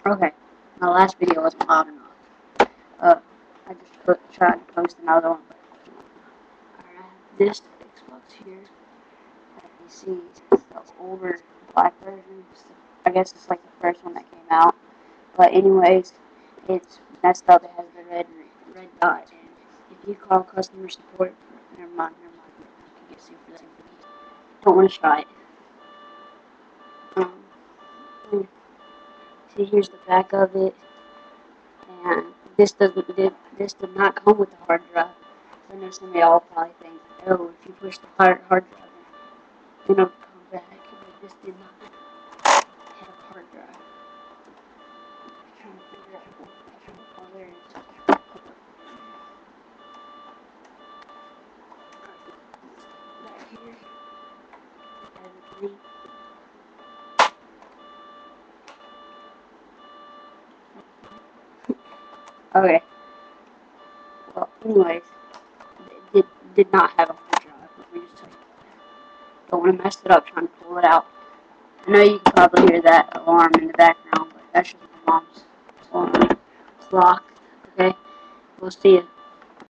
Okay, my last video wasn't loud enough. I just tried to post another one, but I have this Xbox here. As you see, it's the older black version. I guess it's like the first one that came out. But anyways, it's messed up. It has the red dot. And if you call customer support, never mind. You can get sued for that. Don't want to try it. See, here's the back of it, and this did not come with the hard drive. So I know some of y'all probably think, oh, if you push the hard drive, then it'll come back. But this did not have a hard drive. I'm trying to figure out. Oh, there it is. Back here, has a green. Okay. Well, anyways, it did not have a hard drive. Let me just tell you. Don't want to mess it up trying to pull it out. I know you can probably hear that alarm in the background, but that's just my mom's alarm clock. Okay, we'll see you.